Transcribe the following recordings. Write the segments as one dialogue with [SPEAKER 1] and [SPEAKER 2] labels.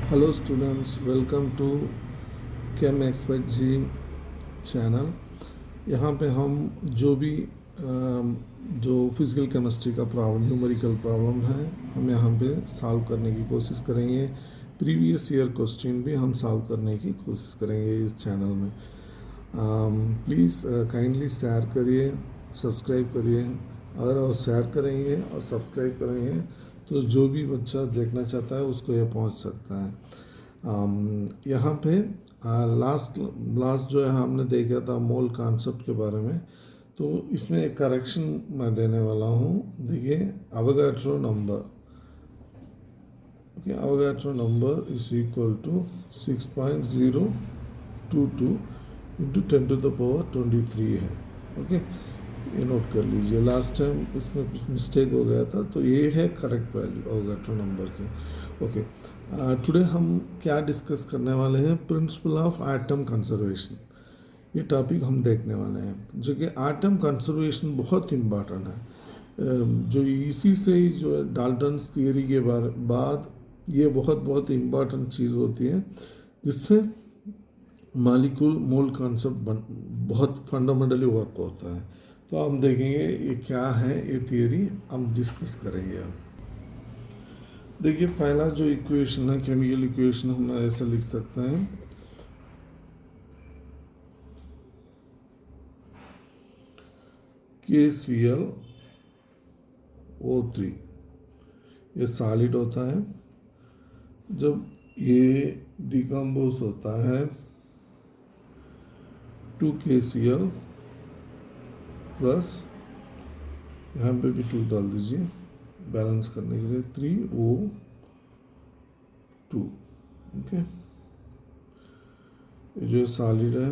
[SPEAKER 1] Hello students, welcome to Chem Expert ji channel. यहाँ पे हम जो भी जो फिज़िकल केमिस्ट्री का प्रॉब्लम, न्यूमेरिकल प्रॉब्लम है, हम यहाँ पे सॉल्व करने की कोशिश करेंगे। प्रीवियस ईयर क्वेश्चन भी हम सॉल्व करने की कोशिश करेंगे इस चैनल में। प्लीज़ काइंडली शेयर करिए, सब्सक्राइब करिए। अगर और शेयर करेंगे और सब्सक्राइब करेंगे तो जो भी बच्चा देखना चाहता है उसको ये पहुंच सकता है। यहाँ पे लास्ट लास्ट जो है हमने देखा था मोल कॉन्सेप्ट के बारे में, तो इसमें एक करेक्शन मैं देने वाला हूँ। देखिए, Avogadro number, okay, Avogadro number is equal to 6.022 into 10⁻23 है। ओके, ये नोट कर लीजिए। लास्ट टाइम इसमें कुछ मिस्टेक हो गया था, तो ये है करेक्ट वैल्यू अवोगाड्रो नंबर की। ओके, टुडे हम क्या डिस्कस करने वाले हैं, प्रिंसिपल ऑफ एटम कंजर्वेशन। ये टॉपिक हम देखने वाले हैं, जो कि एटम कंजर्वेशन बहुत इम्पॉर्टेंट है। जो इसी से ही जो है डाल्टन्स थियरी के बाद ये बहुत बहुत इम्पॉर्टेंट चीज़ होती है, जिससे मॉलिक्यूल मोल कॉन्सेप्ट बहुत फंडामेंटली वर्क होता है। तो हम देखेंगे ये क्या है, ये थियरी हम डिस्कस करेंगे। अब देखिए, पहला जो इक्वेशन है, केमिकल इक्वेशन, हम ऐसा लिख सकते हैं, KClO3। ये सॉलिड होता है। जब ये डिकम्पोज होता है 2KCl प्लस, यहाँ पे भी 2 डाल दीजिए बैलेंस करने के लिए, 3O2। ओके, ये जो सॉलिड है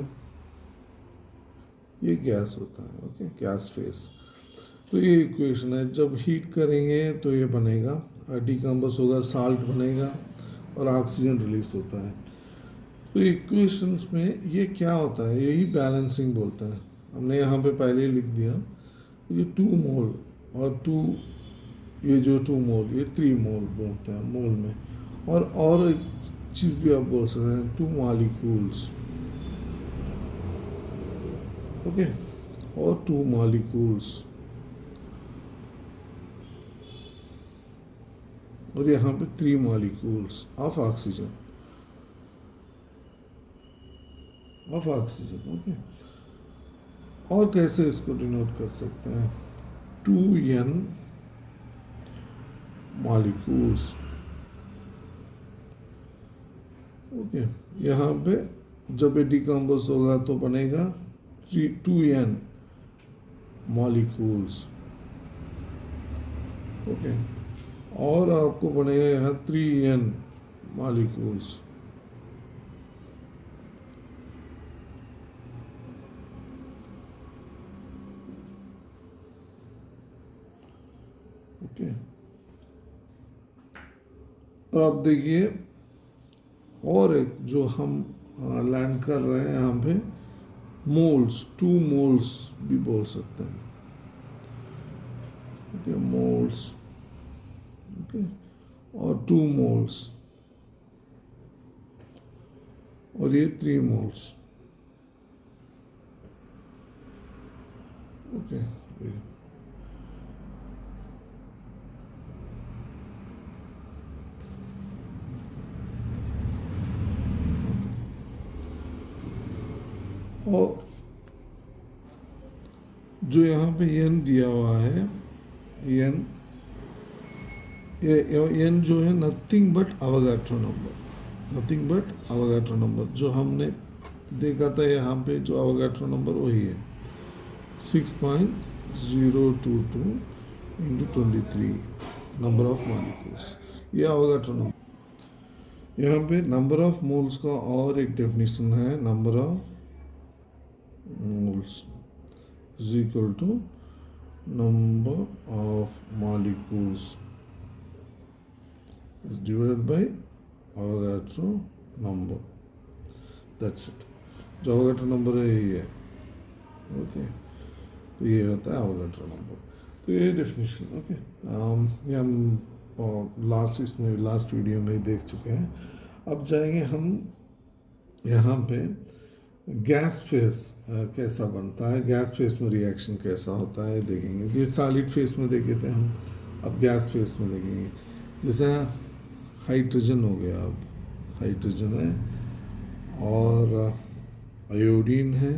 [SPEAKER 1] ये गैस होता है। Okay, gas face. तो ये इक्वेशन है। जब हीट करेंगे तो ये बनेगा, डिकम्पोज होगा, साल्ट बनेगा और ऑक्सीजन रिलीज होता है। तो इक्वेशंस में ये क्या होता है, यही बैलेंसिंग बोलते हैं। हमने यहाँ पे पहले ही लिख दिया, ये 2 मोल और 2, ये जो 2 मोल, ये 3 मोल बोलते हैं मोल में। और एक चीज़ भी आप बोल सकते हैं, 2 मॉलिक्यूल्स। ओके, और 2 मॉलिक्यूल्स, और यहाँ पे 3 मॉलिक्यूल्स ऑफ ऑक्सीजन, ओके। और कैसे इसको डिनोट कर सकते हैं, 2n मॉलिक्यूल्स। ओके, यहाँ पे जब ये डिकम्पोज होगा तो बनेगा 2n मॉलिक्यूल्स। ओके, और आपको बनेगा यहाँ 3n मॉलिक्यूल्स। ओके, और आप देखिए, और एक जो हम लैंड कर रहे हैं यहाँ पे, मोल्स, 2 मोल्स भी बोल सकते हैं। ओके, मोल्स, ओके, और 2 मोल्स, और ये 3 मोल्स। ओके, और जो यहाँ पे n दिया हुआ है, n, ये n जो है nothing but Avogadro number, nothing but Avogadro number. जो हमने देखा था यहाँ पे, जो अवोगाड्रो नंबर वही है, 6.022 इंटू 23 नंबर ऑफ मॉलिक्यूल्स, ये अवोगाड्रो नंबर। यहाँ पे नंबर ऑफ मोल्स का और एक डेफिनेशन है, number of moles is equal to number of molecules is divided by Avogadro number. That's it. जो Avogadro number है यही है। ओके, तो ये होता है Avogadro number। तो ये डेफिनेशन। ओके, ये हम लास्ट वीडियो में देख चुके हैं। अब जाएंगे हम यहाँ पे गैस फेस कैसा बनता है, गैस फेस में रिएक्शन कैसा होता है देखेंगे। ये सॉलिड फेस में देखे थे हम, अब गैस फेस में देखेंगे। जैसे हाइड्रोजन हो गया, अब हाइड्रोजन है और आयोडीन है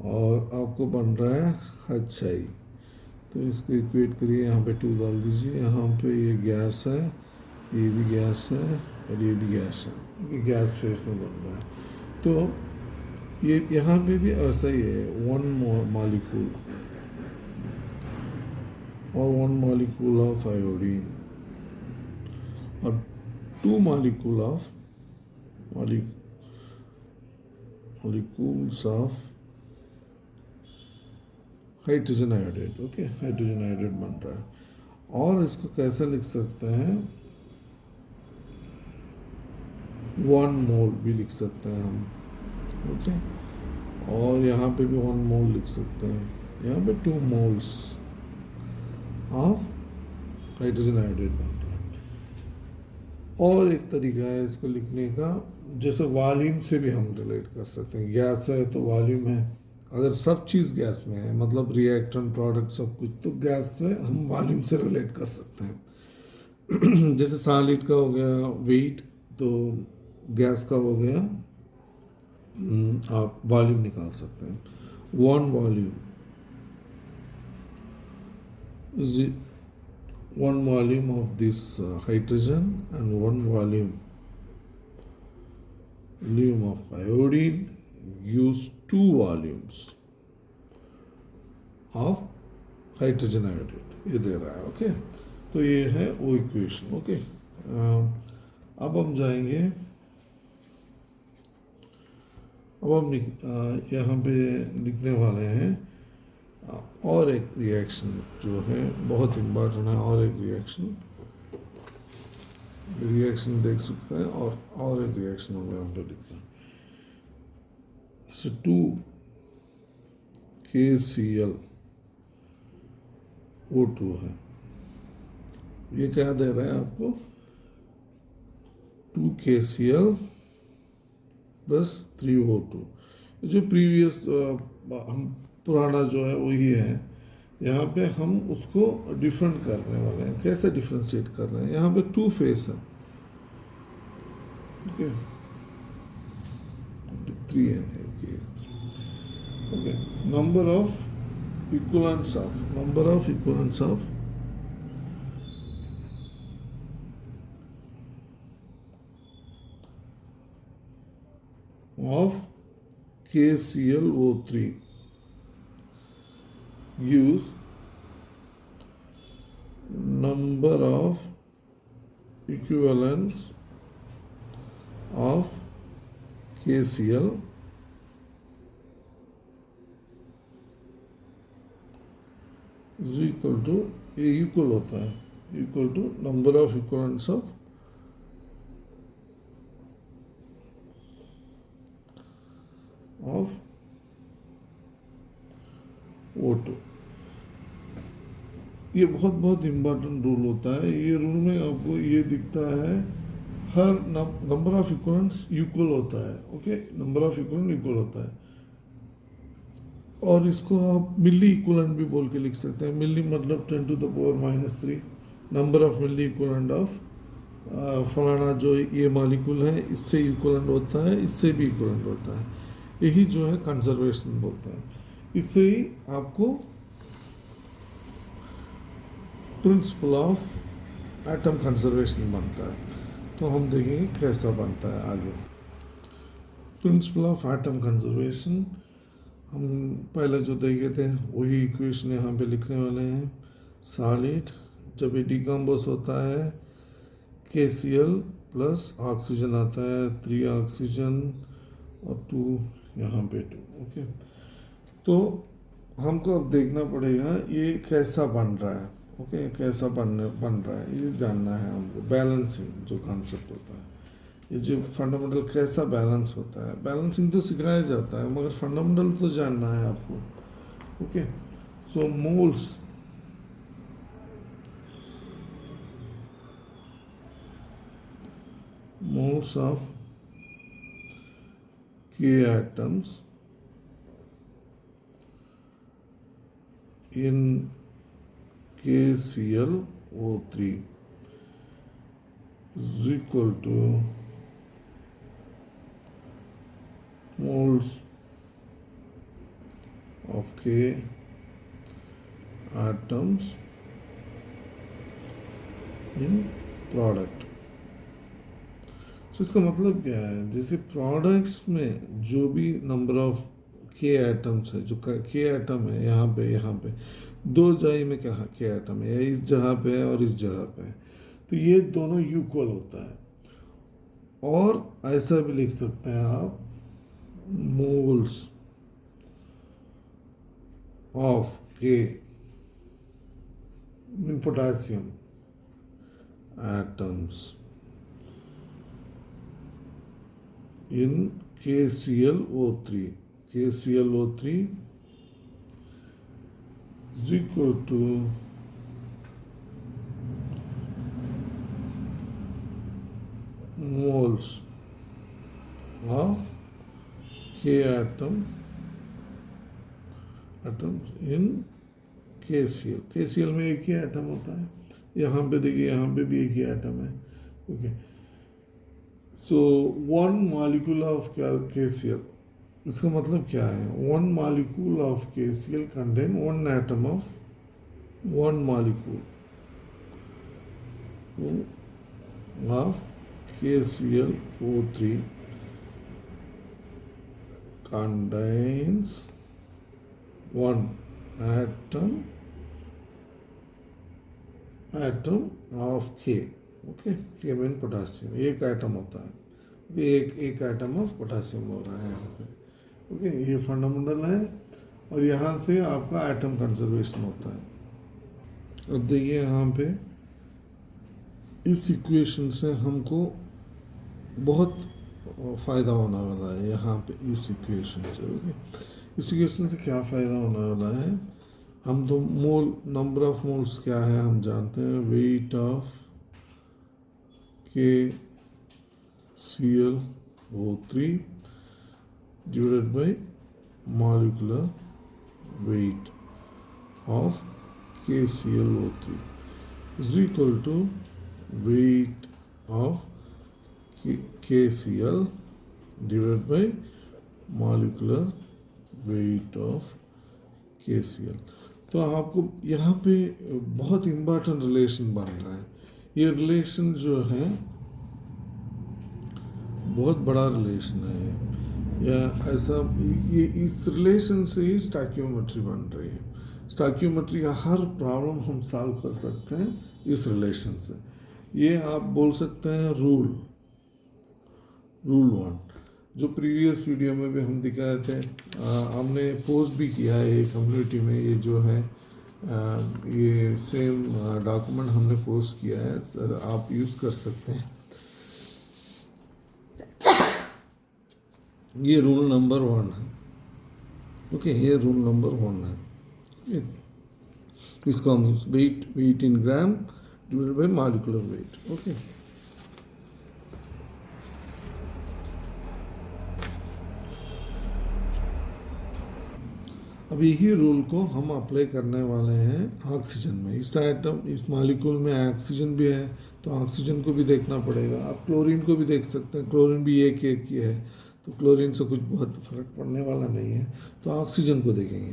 [SPEAKER 1] और आपको बन रहा है HI। तो इसको इक्वेट करिए, यहाँ पे 2 डाल दीजिए, यहाँ पे ये गैस है, ये भी गैस है और ये भी गैस है, ये गैस फेस में बन रहा है। तो ये यहाँ पे भी ऐसा ही है, 1 मॉलिक्यूल और 1 मॉलिक्यूल ऑफ आयोडीन और 2 molecule of molecules of hydrogen iodide. Okay, hydrogen iodide बन रहा है। और इसको कैसे लिख सकते हैं, 1 मोल भी लिख सकते हैं हम। ओके, और यहाँ पे भी 1 मोल लिख सकते हैं, यहाँ पे 2 मोल्स ऑफ हाइड्रोजन आयोडाइड बन रहा है। और एक तरीका है इसको लिखने का, जैसे वॉल्यूम से भी हम रिलेट कर सकते हैं। गैस है तो वॉल्यूम है, अगर सब चीज़ गैस में है, मतलब रिएक्टेंट प्रोडक्ट सब कुछ, तो गैस से हम वॉल्यूम से रिलेट कर सकते हैं। जैसे सॉलिड का हो गया वेट, तो गैस का हो गया आप वॉल्यूम निकाल सकते हैं। 1 volume is 1 volume of this hydrogen and 1 volume of iodine gives 2 volumes of hydrogen iodide, ये दे रहा है। ओके, तो ये है वो इक्वेशन। ओके, अब हम जाएंगे, अब हम यहाँ पे लिखने वाले हैं और एक रिएक्शन जो है बहुत इम्पोर्टेंट है। और एक रिएक्शन देख सकते हैं, और एक रिएक्शन हमें यहाँ पे लिखना है। जैसे 2 KClO2 है, ये क्या दे रहा है आपको, 2 KCl + 3O2। जो प्रीवियस हम पुराना जो है वही है, यहाँ पे हम उसको डिफरेंट करने वाले हैं। कैसे डिफ्रेंशिएट कर रहे हैं, यहाँ पे 2 फेस है, ओके, 3 है, okay. Number of equivalents of KClO3 gives number of equivalents of KCl is equal to, ये इक्वल होता है, equal to number of equivalents of O2। ये बहुत इम्पोर्टेंट रूल होता है। ये रूल में आपको ये दिखता है, हर नंबर ऑफ इक्विवेलेंट्स इक्वल होता है। Okay, number of equivalent equal होता है, और इसको आप मिली इक्विवेलेंट भी बोल के लिख सकते हैं। मिली मतलब 10⁻³ number of milli equivalent of फलाना जो ये मॉलिक्यूल है, इससे इक्विवेलेंट होता है, इससे भी इक्विवेलेंट होता है। यही जो है कंजर्वेशन बोलते हैं। इससे ही आपको प्रिंसिपल ऑफ एटम कंजर्वेशन बनता है। तो हम देखेंगे कैसा बनता है आगे। प्रिंसिपल ऑफ एटम कंजर्वेशन हम पहले जो देखे थे वही इक्वेशन यहाँ पे लिखने वाले हैं। सॉलिड जब ये डिकम्पोज होता है, KCl + ऑक्सीजन आता है, 3 ऑक्सीजन और 2 यहाँ पे 2। ओके, तो हमको अब देखना पड़ेगा ये कैसा बन रहा है। ओके, कैसा बन रहा है ये जानना है हमको। बैलेंसिंग जो कॉन्सेप्ट होता है, ये जो फंडामेंटल कैसा बैलेंस होता है, बैलेंसिंग तो सिखाया जाता है मगर फंडामेंटल तो जानना है आपको। Okay, so moles of K atoms in KClO3 is equal to moles of K atoms in product. तो इसका मतलब क्या है, जैसे प्रोडक्ट्स में जो भी नंबर ऑफ के एटम्स है, जो के एटम है यहाँ पे दो जगह में क्या के एटम है, इस जगह पे है और इस जगह पे है, तो ये दोनों इक्वल होता है। और ऐसा भी लिख सकते हैं आप, मोल्स ऑफ के इन potassium atoms in KClO3 is equal to moles of K atoms in KCl में एक ही एटम होता है। यहाँ पे देखिए, यहाँ पे भी एक ही एटम है। Okay, so one molecule of KCl, इसका मतलब क्या है, one molecule of KCl contain one atom of one molecule of KClO3 contains one atom of K। Okay, K mean potassium, एक एटम होता है, एक एटम ऑफ पोटासियम हो रहा है यहाँ पे। ओके, ये फंडामेंटल है और यहाँ से आपका एटम कंजर्वेशन होता है। अब देखिए यहाँ पे इस इक्वेशन से हमको बहुत फ़ायदा होने वाला है। यहाँ पे इस इक्वेशन से, ओके, इस इक्वेशन से क्या फ़ायदा होने वाला है, हम तो मोल नंबर ऑफ मोल्स क्या है हम जानते हैं, weight of KClO3 divided by molecular weight of KClO3 is equal to weight of KCl divided by molecular weight of KCl। तो आपको यहाँ पे बहुत इम्पॉर्टेंट रिलेशन बन रहा है। ये रिलेशन जो है बहुत बड़ा रिलेशन है, या ऐसा ये इस रिलेशन से ही स्टैक्योमेट्री बन रही है। स्टैक्योमेट्री का हर प्रॉब्लम हम सॉल्व कर सकते हैं इस रिलेशन से। ये आप बोल सकते हैं रूल 1, जो प्रीवियस वीडियो में भी हम दिखाए थे, हमने पोस्ट भी किया है कम्युनिटी में। ये जो है ये सेम डॉक्यूमेंट हमने पोस्ट किया है, आप यूज़ कर सकते हैं। ये रूल नंबर 1 है। ओके, ये रूल नंबर 1 है। इसको हम weight in gram divided by molecular weight. Okay, अब यही रूल को हम अप्लाई करने वाले हैं ऑक्सीजन में। इस एटम, इस मॉलिक्यूल में ऑक्सीजन भी है, तो ऑक्सीजन को भी देखना पड़ेगा। आप क्लोरीन को भी देख सकते हैं, क्लोरीन भी एक ही है, तो क्लोरीन से कुछ बहुत फर्क पड़ने वाला नहीं है। तो ऑक्सीजन को देखेंगे।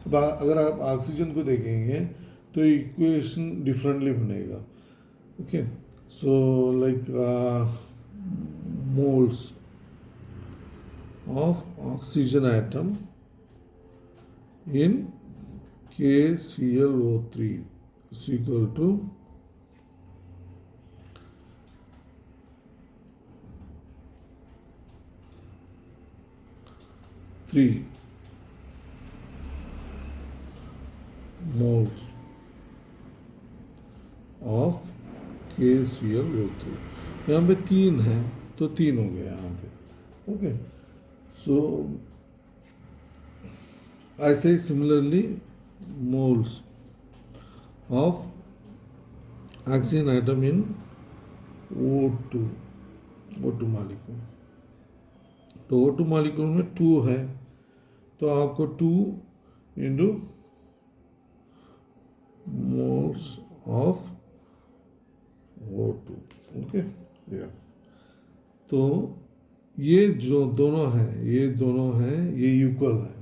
[SPEAKER 1] अब अगर आप ऑक्सीजन को देखेंगे तो इक्वेशन डिफरेंटली बनेगा। Okay, so like moles of oxygen atom in KClO3 is equal to 3 moles of KClO3। यहाँ पे 3 है तो 3 हो गया यहाँ पे। ओके, सो ऐसे ही similarly moles of oxygen atom in O2 O2 molecule. तो O2 मॉलिक्यूल में 2 है, तो आपको 2 into moles of O2, okay. तो ये जो दोनों हैं, ये दोनों हैं, ये इक्वल है।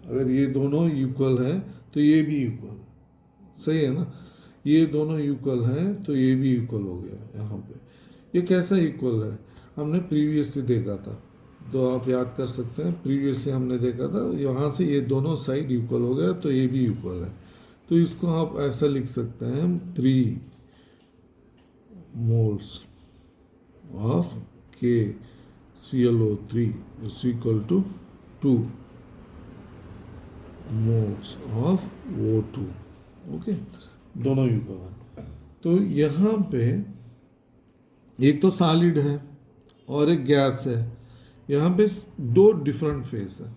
[SPEAKER 1] अगर ये दोनों इक्वल है तो ये भी इक्वल है, सही है ना। ये दोनों इक्वल हैं तो ये भी इक्वल हो गया यहाँ पे। ये कैसा इक्वल है, हमने प्रीवियसली देखा था, तो आप याद कर सकते हैं। प्रीवियसली हमने देखा था, यहाँ से ये दोनों साइड इक्वल हो गया तो ये भी इक्वल है। तो इसको आप ऐसा लिख सकते हैं 3 moles of KClO3 is equal to 2 moles of O2, okay. दोनों इक्वल हैं। तो यहाँ पे एक तो सॉलिड है और एक गैस है। यहाँ पे 2 डिफरेंट फेस है।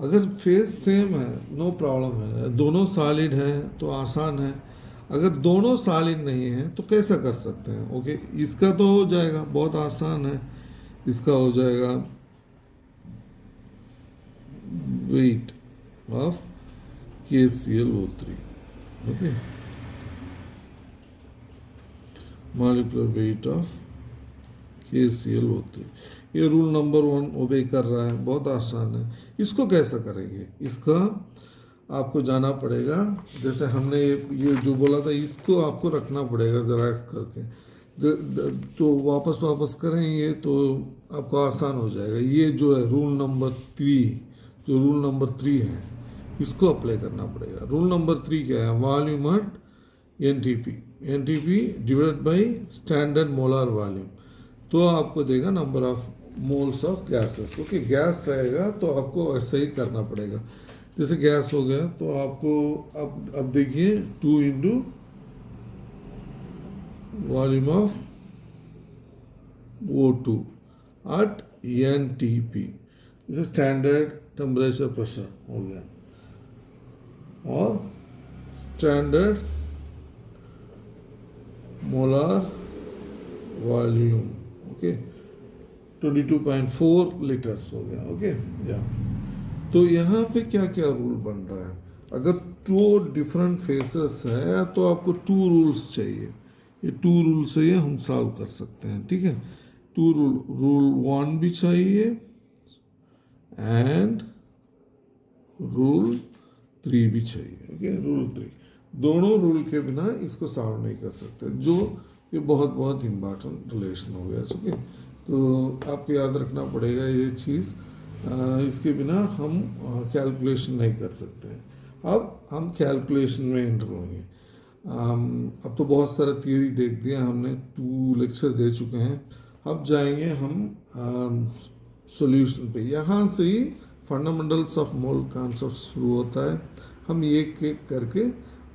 [SPEAKER 1] अगर फेस सेम है नो प्रॉब्लम है, दोनों सॉलिड है तो आसान है। अगर दोनों सॉलिड नहीं है तो कैसा कर सकते हैं, ओके। इसका तो हो जाएगा, बहुत आसान है। इसका हो जाएगा wait of KClO3, okay, molecular weight of KClO3। ये रूल नंबर 1 ओबे कर रहा है, बहुत आसान है। इसको कैसा करेंगे, इसका आपको जाना पड़ेगा। जैसे हमने ये जो बोला था, इसको आपको रखना पड़ेगा ज़ेरॉक्स करके। तो वापस करेंगे तो आपको आसान हो जाएगा। ये जो है रूल नंबर 3, जो रूल नंबर 3 है, इसको अप्लाई करना पड़ेगा। रूल नंबर 3 क्या है, volume at NTP divided by standard molar volume. तो आपको देगा number of moles of gases, okay. Gas रहेगा तो आपको ऐसा ही करना पड़ेगा। जैसे गैस हो गया तो आपको अब देखिए 2 into volume of O2 at NTP, जैसे स्टैंडर्ड टेम्परेचर प्रेशर हो गया, और standard molar volume, okay, 22.4 litres हो गया, ओके। या तो यहाँ पे क्या क्या रूल बन रहा है, अगर 2 डिफरेंट फेसेस है तो आपको 2 रूल्स चाहिए। ये 2 रूल से ये हम सॉल्व कर सकते हैं, ठीक है। 2 रूल 1 भी चाहिए एंड रूल 3 भी चाहिए, ओके। रूल 3, दोनों रूल के बिना इसको सॉल्व नहीं कर सकते, जो ये बहुत इम्पॉर्टेंट रिलेशन हो गया, ठीक है। तो आपको याद रखना पड़ेगा ये चीज़, इसके बिना हम कैलकुलेशन नहीं कर सकते हैं। अब हम कैलकुलेशन में एंटर होंगे। अब तो बहुत सारा थियोरी देख दिया हमने, 2 लेक्चर दे चुके हैं। अब जाएंगे हम सॉल्यूशन पे। यहाँ से ही फंडामेंटल्स ऑफ मोल कॉन्सेप्ट शुरू होता है। हम एक एक करके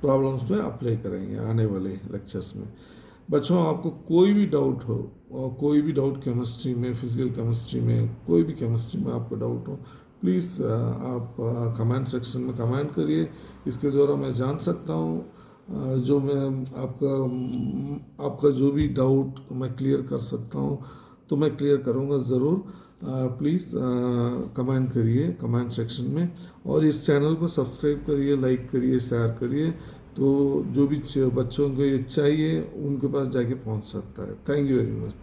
[SPEAKER 1] प्रॉब्लम्स में अप्लाई करेंगे आने वाले लेक्चर्स में। बच्चों, आपको कोई भी डाउट हो, और कोई भी डाउट केमिस्ट्री में, फिजिकल केमिस्ट्री में, कोई भी केमिस्ट्री में आपको डाउट हो, प्लीज़ आप कमेंट सेक्शन में कमेंट करिए। इसके द्वारा मैं जान सकता हूँ जो मैं आपका जो भी डाउट मैं क्लियर कर सकता हूँ, तो मैं क्लियर करूँगा ज़रूर। प्लीज़ कमेंट करिए कमेंट सेक्शन में, और इस चैनल को सब्सक्राइब करिए, लाइक करिए, शेयर करिए, तो जो भी बच्चों को ये चाहिए उनके पास जाके पहुंच सकता है। Thank you very much.